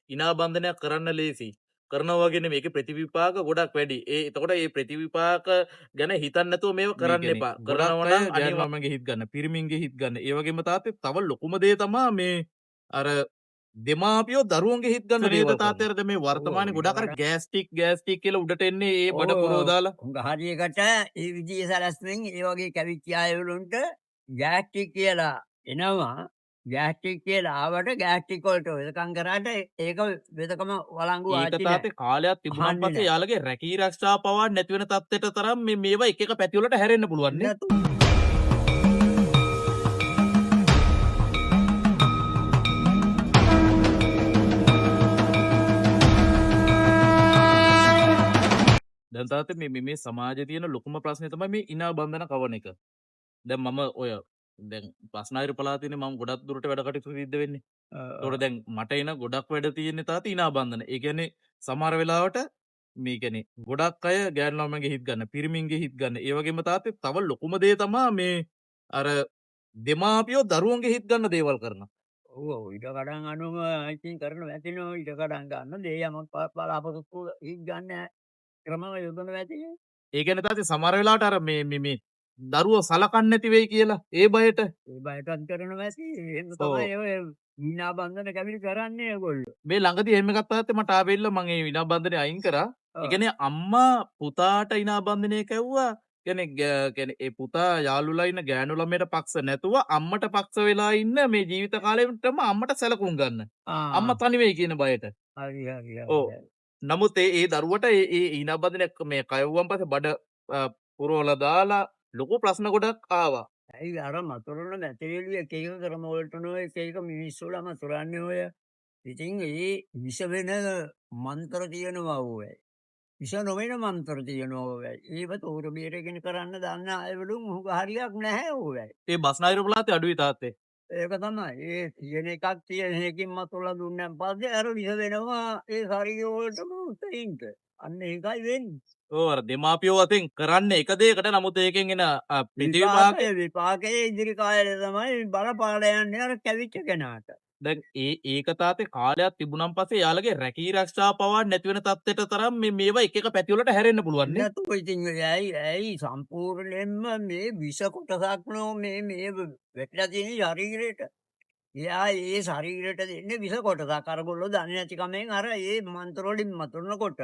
ඉනා බන්ධනයක් කරන්න ලේසි. කරනවා වගේ නෙමෙයි. ඒකේ ප්‍රතිවිපාක ගොඩක් වැඩි. එතකොට මේ ප්‍රතිවිපාක ගැන හිතන්නේ නැතුව මේව මේ කරන්න කියන්නේ එපා. ගොඩක් කරනවා අය නම් ගෑනු ළමයින්ගේ හිත් ගන්න, පිරිමින්ගේ හිත් ගන්න. ඒ වගේම තාත්තේ තව ලොකුම දේ තමා මේ අර දෙමාපියෝ දරුවන්ගේ හිත් ගන්න නේද දේවල් කරනවා. තාත්තේ අර මේ ඔව් වර්තමානයේ ඊට ගොඩාක් අර වඩා ගෑස්ට්‍රික් කියලා උඩට එන්නේ ඒ බඩ පුරව ඔව් දාලා. හුඟ හරියකට ඒ විදිහේ සලස්මෙන් ඒ වගේ කැවිච්ච අය වලුන්ට ගෑස්ට්‍රික් කියලා එනවා. ගෑස්ට්‍රික් කියලා ආවට ගෑස්ට්‍රික් වලට වෙදකම් කරාට ඒක වෙදකම වළංගු ඒක ආච්චි නෑ. තාත්තේ කාලයක් තිබුණාන් අහන්නේ පස්සේ නෑ. යාළගේ රැකී ආරක්ෂා පවා නැති වෙන තත්ත්වයට තරම් මේවා එක එක පැති වලට හැරෙන්න පුළුවන් නේ. නැතු දැන් තාත්තේ මේ සමාජයේ තියෙන ලොකුම ප්‍රශ්නේ තමයි මේ ඉනා බන්ධන කවන එක. දැන් මම ඔය දැන් බස්නාහිර පළාතේනේ මම ගොඩක් දුරට වැඩ කටයුතු සිද්ධ වෙන්නේ. ඒතකොට දැන් මට එන ගොඩක් වැඩ තියෙන්නේ තාත්තේ ඉනා බන්ධන. ඒ කියන්නේ සමහර වෙලාවට මේ කියන්නේ ගොඩක් අය ගෑනු ළමයින්ගේ හිත් ගන්න, පිරිමින්ගේ හිත් ගන්න. ඒ වගේම තාත්තේ තව ලොකුම දේ තමා මේ අර දෙමාපියෝ දරුවන්ගේ හිත් ගන්න දේවල් කරනවා. ඔව් ඊට කඩන් අනුව ඉතින් කරන වැතිනෝ ඊට කඩන් ගන්න දේ යමක් බලාපොරොත්තු හිත් ගන්න ක්‍රම යොදන වැති. ඒ කියන්නේ තාත්තේ සමහර වෙලාවට අර මේ දරුවෝ සලකන්නේ නැති වෙයි කියලා ඒ බයට. ඒ බයටත් කරන වැසි එහෙම ඔව්. තමයි ඔය මීනා බන්ධන කැවිලි කරන්නේ ඒගොල්ලෝ. මේ ළඟදී එහෙම එකක් තාත්තේ මට ආවෙilla මම ඒ ඉනා බන්ධනේ අයින් කරා. ඒ ඔව්. කියන්නේ අම්මා පුතාට ඉනා බන්ධනය කැව්වා. කියන්නේ ඒ පුතා යාළුලා ඉන්න ගෑනු ළමයට පක්ෂ නැතුව අම්මට පක්ෂ වෙලා ඉන්න මේ ජීවිත කාලෙටම අම්මට සැලකුම් ගන්න. අම්මා තනි වෙයි කියන බයට. හරි හරි ඔව්. හරි. නමුත් ඒ දරුවට ඒ ඉනා බන්ධනය මේ කයවුවන් පස්සේ බඩ පුරවලා දාලා ලොකු ප්‍රශ්න ගොඩක් ආවා. ඇයි අර මතුරන මැතිරිලි එක එක ක්‍රම වලට නෝ එක එක මිනිස්සු ළම තුරන්නේ ඔය. ඉතින් ඒ විෂ වෙන මන්ත්‍ර තියෙනවා ඔය. විෂ නොවන මන්ත්‍ර තියෙනවා ඔය. ඒව තෝර බේරගෙන කරන්න දන්න අයවලුන් හුඟ හරියක් නැහැ ඔය. ඒ බස්නාහිර පළාතේ අඩුයි තාත්තේ. ඒක තමයි. ඒ තියෙන එකක් තියෙන එකකින් මතුරලා දුන්නාන් පස්සේ අර විෂ වෙනවා ඒ ශරීර වලටම උතෙන්ට. අන්න ඒකයි වෙන්නේ. ඕ අර දෙමාපියෝ අතින් කරන්නේ එක දෙයකට නමුත් ඒකෙන් එන ප්‍රතිවිපාක විපාකයේ ඉදිරි කාලේ තමයි බලපාල යන්නේ අර කැවිච්ච කෙනාට. දැන් ඒක තාත්තේ කාලයක් තිබුණන් පස්සේ යාළගේ රැකී ආරක්ෂා පවා නැති වෙන තත්ත්වයට තරම් මේවා එක එක පැති වලට හැරෙන්න පුළුවන් නේ. නැතුව ඉතින් ඇයි සම්පූර්ණයෙන්ම මේ විෂ කොටසක් නෝ මේ වැටිලා තියෙන ශරීරයට. එයා ඒ ශරීරයට දෙන්නේ විෂ කොටසක්. අරගොල්ලෝ දන්නේ නැති කමෙන් අර ඒ මන්ත්‍ර වලින් මතුනකොට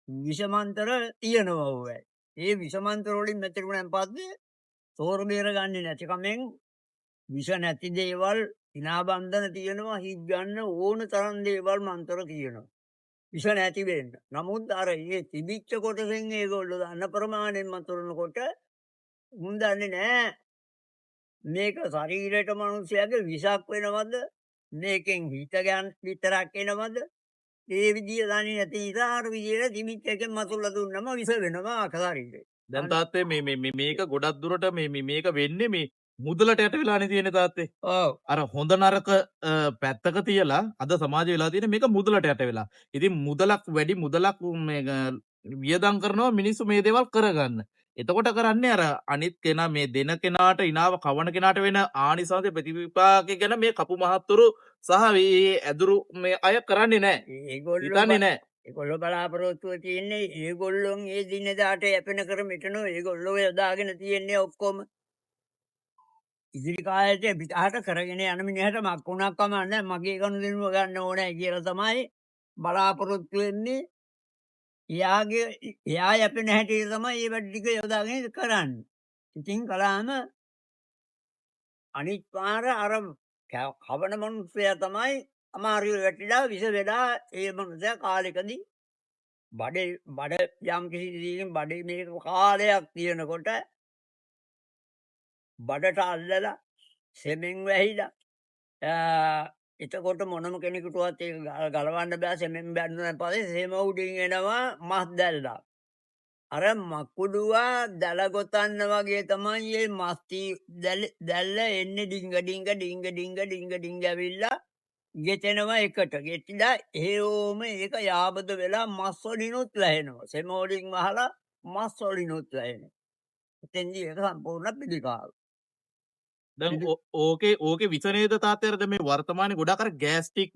විෂ මන්ත්‍ර තියෙනවා ඔය. ඒ විෂ මන්ත්‍ර වලින් මෙතරුණන් පස්සේ තෝර බේර ගන්නේ නැති කමෙන් විෂ නැති දේවල් ඉනා බන්ධන තියෙනවා හිත් ගන්න ඕන තරම් දේවල් මන්ත්‍ර තියෙනවා. විෂ නැති වෙන්න. නමුත් අර ඒ තිබිච්ච කොටසෙන් ඒගොල්ලෝ දන්න ප්‍රමාණයෙන් මතුරනකොට මුන් දන්නේ නෑ මේක ශරීරයට මිනිස්යාගේ විෂක් වෙනවද මේකෙන් හිත ගන්න විතරක් එනවද ඒ විදිය දන්නේ නැති නිසා අර විදියට තිබිච්ච එකෙන් මතුරලා දුන්නම විෂ වෙනවා ශරීරේ. දැන් තාත්තේ මේක ගොඩක් දුරට මේක වෙන්නේ මේ මුදලට යට වෙලානේ තියෙන්නේ තාත්තේ. ඔව්. අර හොඳ නරක පැත්තක තියලා අද සමාජය වෙලා තියෙන්නේ මේක මුදලට යට වෙලා. ඉතින් මුදලක් වැඩි මුදලක් මේක වියදම් කරනවා මිනිස්සු මේ දේවල් කරගන්න. එතකොට කරන්නේ අර අනිත් කෙනා මේ දෙන කෙනාට ඉනාව කවන කෙනාට වෙන ආනිසංස ප්‍රතිවිපාක ගැන මේ කපු මහත්තුරු සහ මේ ඇදුරු මේ අය කරන්නේ නැහැ. ඒගොල්ලෝ හිතන්නේ නැහැ. ඒගොල්ලෝ බලාපොරොත්තුව තියෙන්නේ ඒගොල්ලොන් ඒ දිනදාට යැපෙන ක්‍රමෙටනෝ ඒගොල්ලෝ යොදාගෙන තියෙන්නේ ඔක්කොම. ඉදිරි කාලේට පිටහට කරගෙන යන මිනිහට මක්කුණක් කමන්නේ මගේ ගනුදෙනුව ගන්න ඕනේ කියලා තමයි බලාපොරොත්තු වෙන්නේ. එයා යැපෙන හැටි තමයි ඒ වැඩ ටික යොදාගෙන කරන්නේ. ඉතින් කළාම අනිත් පාර අර කවන මනුස්සයා තමයි අමාරුවේ වැටිලා විෂ වෙලා ඒ මනුස්සයා කාලෙකදී බඩ යම් කිසි දෙයකින් බඩේ මේක කාලයක් තියෙනකොට බඩට අල්ලලා සෙමෙන් වැහිලා එතකොට මොනම කෙනෙකුටවත් ඒක ගලවන්න බෑ සෙමෙන් බැන්නුනන් පස්සේ සෙම උඩින් එනවා මස් දැල්ලා. අර මකුඩුවා දැල ගොතන්න වගේ තමයි මේ මස් දැල්ල එන්නේ ඩිංග ඇවිල්ලා ගෙතෙනවා එකට. ගෙතිලා එහෙම ඒක යාබද වෙලා මස් වලිනුත් වැහෙනවා. සෙම වලින් වහලා මස් වලිනුත් වැහෙනවා. එතෙන්දී ඒක සම්පූර්ණ පිළිකාව. දැන් පිටු ඕකේ විස නේද තාත්තේ අර දැන් මේ වර්තමානයේ ගොඩාක් අර ගෑස්ටික්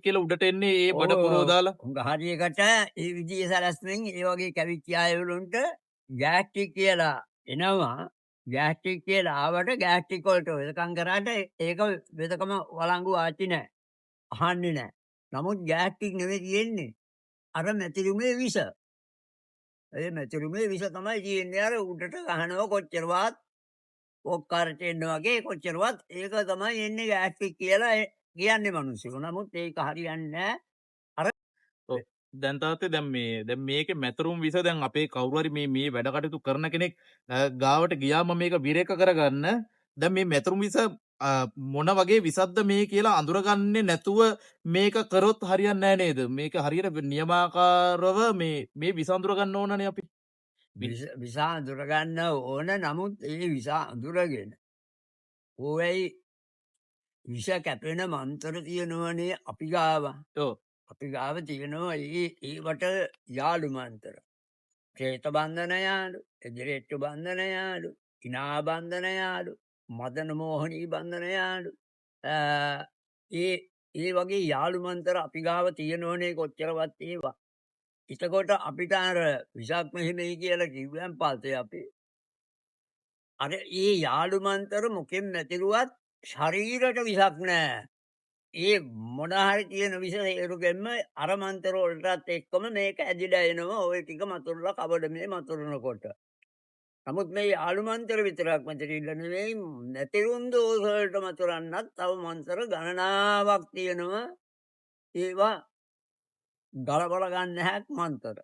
කියලා උඩට එන්නේ ඒ බඩ පුරව ඕ දාලා. උඟ හරියකට ඒ විදිහේ සැලැස්මෙන් ඒ වගේ කැවිච්ච අයවලුන්ට ගෑස්ට්‍රික් කියලා එනවා. ගෑස්ට්‍රික් කියලා ආවට ගෑස්ට්‍රික් වලට වෙදකම් කරාට ඒක වෙදකම වළංගු ආච්චි නෑ. අහන්නේ නෑ. නමුත් ගෑස්ට්‍රික් නෙවෙයි තියෙන්නේ. අර මැතිරුමේ විස. ඒ මැතිරුමේ විස තමයි තියෙන්නේ. අර උඩට ගහනවා කොච්චරවත් ඔක්කාරට එන්න වගේ කොච්චරවත් ඒක තමයි එන්නේ ගෑස්ට්‍රික් කියලා කියන්නේ මිනිස්සු. නමුත් ඒක හරියන්නේ නෑ. අර ඔව්. දැන් තාත්තේ දැන් මේකේ මැතරුම් විස දැන් අපේ කවුරු හරි මේ වැඩ කටයුතු කරන කෙනෙක් ගාවට ගියාම මේක විරේක කරගන්න දැන් මේ මැතරුම් විස මොන වගේ විසක්ද මේ කියලා අඳුරගන්නේ නැතුව මේක කරොත් හරියන්නේ නැහැ නේද? මේක හරියට නියමාකාරව මේ විස අඳුර ගන්න ඕනනේ අපි. විස අඳුරගන්න ඕන. නමුත් ඒ විස අඳුරගෙන ඕවැයි විස කැපෙන මන්තර තියෙනවනේ අපි ගාව. ඔව්. අපි ගාව තියෙනවා ඒවට යාළු මන්තර. ක්ෂේත බන්ධන යාළු, එදිරෙට්ටු බන්ධන යාළු, ඉනා බන්ධන යාළු, මදන මෝහනී බන්ධන යාළු. ඒ වගේ යාළු මන්තර අපි ගාව තියෙනවනේ කොච්චරවත් ඒවා. එතකොට අපිට අර විසක් මෙහෙමයි කියලා කිව්වම් පස්සේ අපි අර ඒ යාළු මන්තර මොකෙන් නැතිරුවත් ශරීරයට විසක් නෑ. ඒ මොන හරි තියෙන විස හේරුගෙන්ම අර මන්තර වලටත් එක්කම මේක ඇදිලා එනවා. ওই ටික මතුරුලා කබඩමේ මතුරුනකොට. නමුත් මේ යාළු මන්තර විතරක් මතරිල්ල නෙවෙයි නැතිරුම් දෝෂ වලට මතුරන්නත් තව මන්තර ගණනාවක් තියෙනවා. ඒවා ගලබල ගන්න හැක් මන්තර.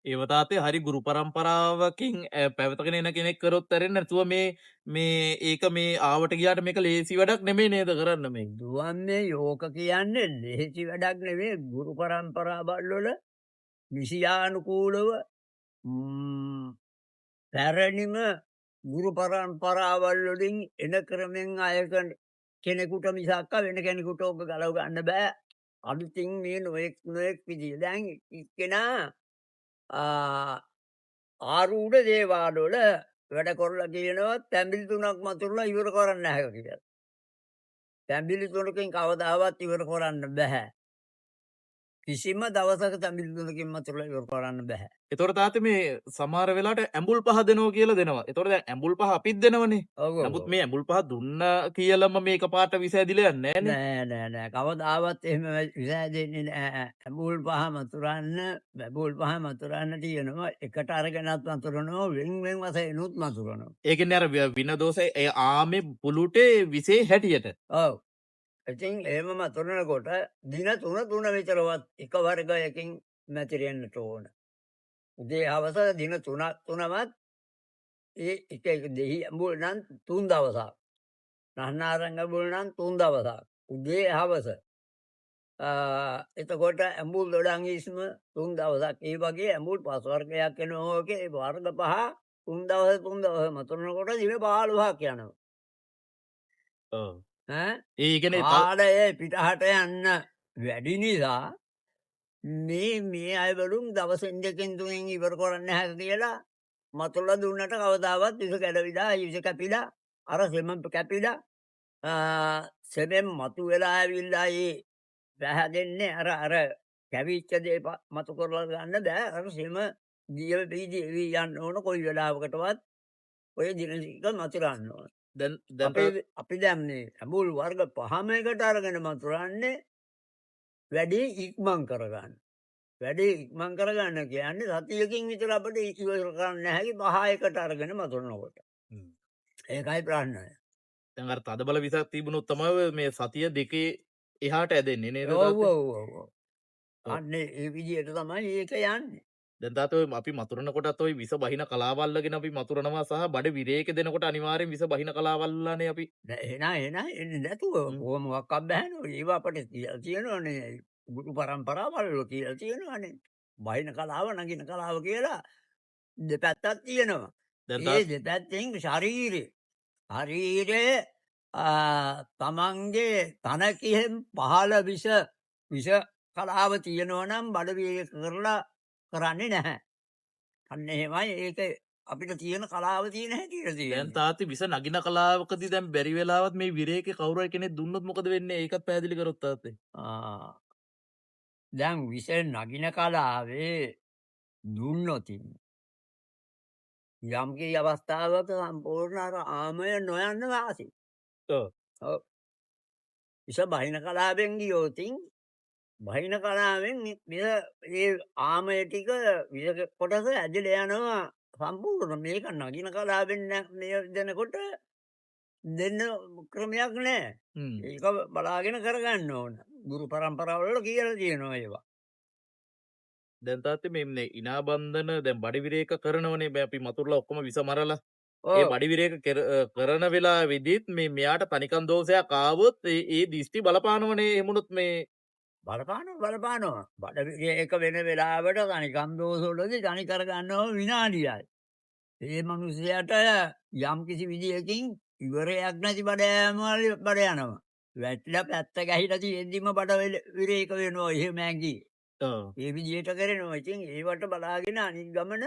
ඒව තාත්තේ හරි ගුරු පරම්පරාවකින් පැවතගෙන එන කෙනෙක් කරොත් ඇරෙන්නේ නැතුව මේ ඒක මේ ආවට ගියාට මේක ලේසි වැඩක් නෙමෙයි නේද කරන්න මේ. දුවන්නේ යෝක කියන්නේ ලේසි වැඩක් නෙවෙයි. ගුරු පරම්පරාවල් වල විෂයානුකූලව පැරණිම ගුරු පරම්පරාවල් වලින් එන ක්‍රමෙන් අයක කෙනෙකුට මිසක් වෙන කෙනෙකුට ඕක ගලව ගන්න බෑ. අලුතින් මේ නොයෙක් විදිය දැන් එක්කෙනා ආරූඪ දේවාල වල වැඩ කරලා කියනවා තැඹිලි 3ක් මතුරලා ඉවර කරන්න නැහැ කියලා. තැඹිලි 3කින් කවදාවත් ඉවර කරන්න බෑ. කිසිම දවසක තැඹිලි 3කින් මතුරලා ඉවර කරන්න බෑ. එතකොට තාත්තේ මේ සමහර වෙලාවට ඇඹුල් පහ දෙනවා කියලා දෙනවා. එතකොට දැන් ඇඹුල් පහ අපිත් දෙනවනේ. ඔව් ඔව් නමුත් ඔව්. මේ ඇඹුල් පහ දුන්න කියලාම මේක පාට විස ඇදිලා යන්නේ නැහනේ. නෑ කවදාවත් එහෙම විස දෙන්නේ නෑ. ඇඹුල් පහ මතුරන්න බැබුල් පහ මතුරන්න තියෙනවා. එකට අරගෙනත් මතුරනවා වෙන් වශයෙන්ුත් මතුරනවා. ඒ කියන්නේ අර වින දෝෂය ඒ ආමේ පුලුටේ විසේ හැටියට. ඔව්. ඉතින් එහෙම මතුරනකොට දින 3 විතරවත් එක වර්ගයකින් මැතිරෙන්නට ඕන. උදේ හවස දින 3වත් ඒ එක දෙහි ඇඹුල් නම් 3 දවසක්. නහනාරංග ඇඹුල් නම් 3 දවසක්. උදේ හවස. එතකොට ඇඹුල් දොඩම් ඉස්ම 3 දවසක්. ඒ වගේ ඇඹුල් 5 වර්ගයක් එනවා. ඕකේ වර්ග 5 3 දවස් මතුරනකොට දින 15ක් යනවා. ඔව්. ඈ ඒ කියන්නේ කාලය පිටහට යන්න වැඩි නිසා මේ අයවලුම් දවසෙන් දෙකෙන් තුනෙන් ඉවර කරන්න නැහැ කියලා මතුරලා දුන්නට කවදාවත් විස කැඩවිලා විස කැපිලා අර සෙම කැපිලා සෙමෙන් මතු වෙලා ඇවිල්ලා ඒ පැහැදෙන්නේ අර කැවිච්ච දේ මතු කරලා ගන්න බෑ. අර සෙම දිය වී යන්න ඕන කොයි වෙලාවකටවත් ඔය දිනසික මතුරන්න ඕන. දැන් අපි දැන් මේ ඇඹුල් වර්ග 5ම එකට අරගෙන මතුරන්නේ වැඩි ඉක්මන් කරගන්න. වැඩි ඉක්මන් කරගන්න කියන්නේ සතියකින් විතර අපිට ඉවර කරන්න නැහැ 5 එකට අරගෙන මතුරනකොට. ඒකයි ප්‍රශ්නය. දැන් අර තදබල විසක් තිබුණොත් තමයි මේ සතිය දෙකේ එහාට ඇදෙන්නේ නේද ඔව් තාත්තේ? ඔව් ඔව්. අන්නේ ඒ විදිහට තමයි ඒක යන්නේ. දැන් තාත්තේ අපි මතුරනකොටත් ওই විස බහින කලාවල්ලගෙන අපි මතුරනවා සහ බඩ විරේක දෙනකොට අනිවාර්යෙන් විස බහින කලාවල්ලානේ අපි. එන එන්නේ නැතුව කොහොම මොකක් බෑනෝ. ඒව අපිට තියෙනවනේ ගුරු පරම්පරාවල් වල කියලා තියෙනවනේ. බහින කලාව නගින කලාව කියලා දෙපැත්තක් තියෙනවා. දැන් ඒ දෙපැත්තෙන් ශරීරයේ තමන්ගේ තනකින් පහළ විස කලාව තියෙනවා නම් බඩ විරේක කරලා කරන්නේ නැහැ. අන්න එහෙමයි ඒක අපිට තියෙන කලාව තියෙන හැටියට දැන් තියෙන්නේ. තාත්ති විස නගින කලාවකදී දැන් බැරි වෙලාවත් මේ විරේකේ කවුරු හරි කෙනෙක් දුන්නොත් මොකද වෙන්නේ? ඒකත් පැහැදිලි කරොත් තාත්තේ. ආ, දැන් විස නගින කලාවේ දුන්නොතින් යම්කිසි අවස්ථාවක සම්පූර්ණ අර ආමය නොයන්න වාසි. ඔව්. ඔව්. විස බහින කලාවෙන් ගියොතින් බහින කලාවෙන් විස ඒ ආමය ටික විස කොටස ඇදලා යනවා සම්පූර්ණ. මේක නගින කලාවෙන් මේ දෙනකොට දෙන්න ක්‍රමයක් නෑ. හ්ම්. ඒක බලාගෙන කරගන්න ඕන. ගුරු පරම්පරාවල කියලා තියෙනවා ඒවා. දැන් තාත්තේ මේ ඉනා බන්ධන දැන් බඩි විරේක කරනවනේ බෑ අපි මතුරුලා ඔක්කොම විස මරලා. ඒ ඔව්. බඩි විරේක කරන වෙලාවෙදිත් මෙයාට තනිකන් දෝෂයක් ආවොත් ඒ දිස්ති බලපානවනේ එහෙමුණොත් මේ බලපානවා. බඩ ඒක වෙන වෙලාවට තනිකම් දෝෂවලදී තනි කරගන්නව විනාඩියයි. ඒ මිනිසයාට යම්කිසි විදියකින් ඉවරයක් නැති බඩ යනවා. වැටලා පැත්ත ගහිලා තියෙද්දිම බඩ විරේක වෙනවා එහෙම ඇඟි. ඔව්. ඒ විදියට කරනවා. ඉතින් ඒවට බලාගෙන අනිත් ගමන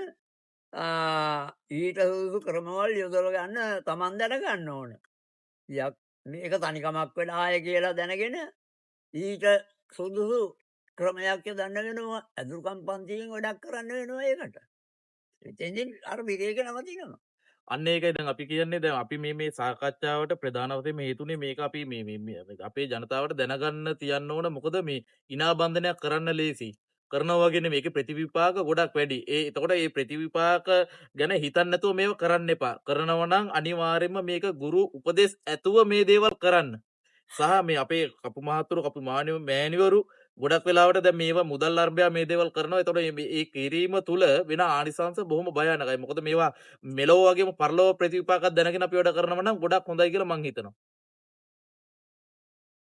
ඊට සුදුසු ක්‍රමවල් යොදලා ගන්න තමන් දැනගන්න ඕන. මේක තනිකමක් වෙලාය කියලා දැනගෙන ඊට සුදුසු ක්‍රමයක් යොදන්න වෙනවා. ඇදුරුකම් පන්තියෙන් වැඩක් කරන්න වෙනවා ඒකට. එතෙන්දී අර විරේක නවතිනවා. අන්න ඒකයි දැන් අපි කියන්නේ දැන් අපි මේ සාකච්ඡාවට ප්‍රධාන වශයෙන් හේතුනේ මේක අපි මේ අපේ ජනතාවට දැනගන්න තියන්න ඕන මොකද මේ ඉනා බන්ධනයක් කරන්න ලේසි කරනවා වගේ නෙමෙයි ඒකේ ප්‍රතිවිපාක ගොඩක් වැඩි එතකොට මේ ප්‍රතිවිපාක ගැන හිතන්න නැතුව මේව කරන්න එපා කරනවා නම් අනිවාර්යයෙන්ම මේක ගුරු උපදෙස් ඇතුව මේ දේවල් කරන්න සහ මේ අපේ කපු මහතුරු කපු මෑණිවරු ගොඩක් වෙලාවට දැන් මේවා මුදල් අරබයා මේ දේවල් කරනවා. එතකොට මේ කිරීම තුල වෙන ආනිසංශ බොහොම භයානකයි. මොකද මේවා මෙලොව වගේම පරලොව ප්‍රතිවිපාකයක් දැනගෙන අපි වැඩ කරනවා නම් ගොඩක් හොඳයි කියලා මං හිතනවා.